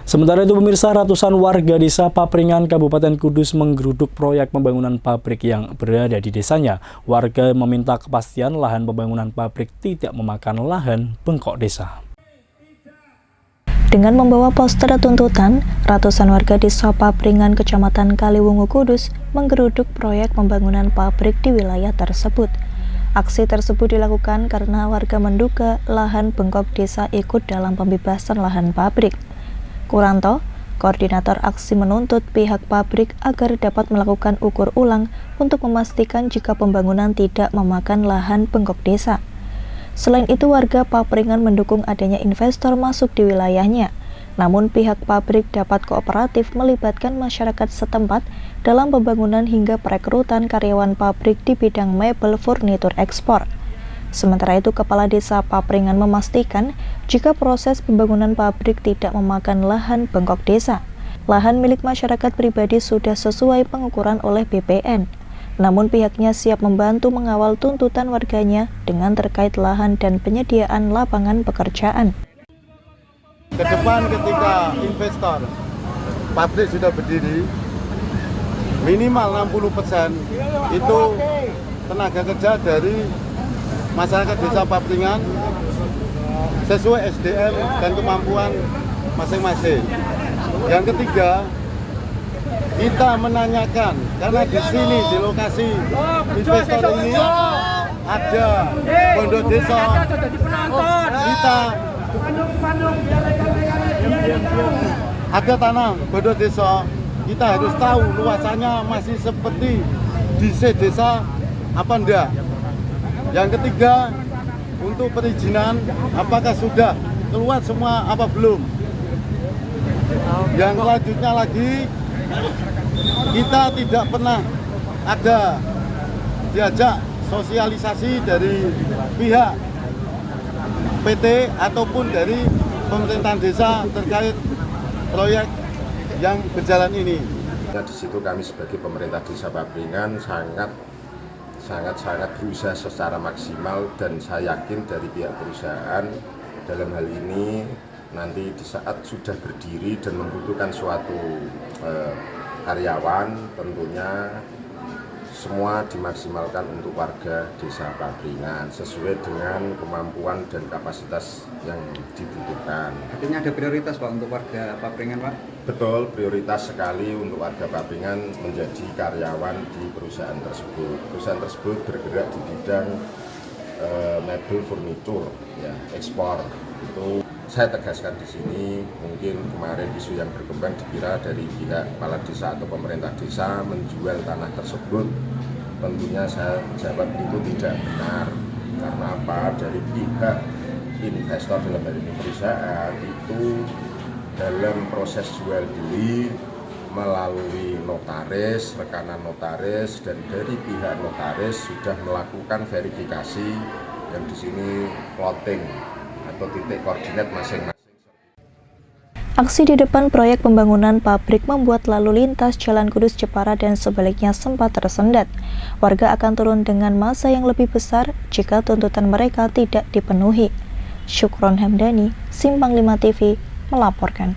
Sementara itu pemirsa, ratusan warga desa Papringan, Kabupaten Kudus menggeruduk proyek pembangunan pabrik yang berada di desanya. Warga meminta kepastian lahan pembangunan pabrik tidak memakan lahan bengkok desa. Dengan membawa poster tuntutan, ratusan warga desa Papringan, Kecamatan Kaliwungu, Kudus menggeruduk proyek pembangunan pabrik di wilayah tersebut. Aksi tersebut dilakukan karena warga menduga lahan bengkok desa ikut dalam pembebasan lahan pabrik. Kuranto, koordinator aksi, menuntut pihak pabrik agar dapat melakukan ukur ulang untuk memastikan jika pembangunan tidak memakan lahan bengkok desa. Selain itu, warga Papringan mendukung adanya investor masuk di wilayahnya. Namun pihak pabrik dapat kooperatif melibatkan masyarakat setempat dalam pembangunan hingga perekrutan karyawan pabrik di bidang mebel furnitur ekspor. Sementara itu, Kepala Desa Papringan memastikan jika proses pembangunan pabrik tidak memakan lahan bengkok desa. Lahan milik masyarakat pribadi sudah sesuai pengukuran oleh BPN. Namun pihaknya siap membantu mengawal tuntutan warganya dengan terkait lahan dan penyediaan lapangan pekerjaan. Ke depan ketika investor pabrik sudah berdiri, minimal 60% itu tenaga kerja dari masyarakat desa Papringan sesuai SDM dan kemampuan masing-masing. Yang ketiga, kita menanyakan karena di sini di lokasi investor ini ada pondok desa, kita ada tanah pondok desa, kita harus tahu luasannya masih seperti di desa apa enggak. Yang ketiga, untuk perizinan apakah sudah keluar semua apa belum. Yang selanjutnya lagi, kita tidak pernah ada diajak sosialisasi dari pihak PT ataupun dari pemerintahan desa terkait proyek yang berjalan ini. Di situ kami sebagai pemerintah desa Papringan sangat berusaha secara maksimal, dan saya yakin dari pihak perusahaan dalam hal ini nanti di saat sudah berdiri dan membutuhkan suatu karyawan, tentunya semua dimaksimalkan untuk warga desa Papringan sesuai dengan kemampuan dan kapasitas yang dibutuhkan. Artinya ada prioritas Pak untuk warga Papringan, Pak? Betul, prioritas sekali untuk warga Papringan menjadi karyawan di perusahaan tersebut. Perusahaan tersebut bergerak di bidang mebel furnitur, ya, ekspor. Itu saya tegaskan di sini, mungkin kemarin isu yang berkembang dikira dari pihak kepala desa atau pemerintah desa menjual tanah tersebut. Tentunya saya jawab itu tidak benar. Karena apa? Dari pihak investor dalam hal ini perusahaan itu dalam proses jual beli melalui notaris, rekanan notaris, dan dari pihak notaris sudah melakukan verifikasi yang di sini plotting atau titik koordinat masing-masing. Aksi di depan proyek pembangunan pabrik membuat lalu lintas Jalan Kudus Jepara dan sebaliknya sempat tersendat. Warga akan turun dengan massa yang lebih besar jika tuntutan mereka tidak dipenuhi. Syukron Hamdani, Simpang 5 TV, melaporkan.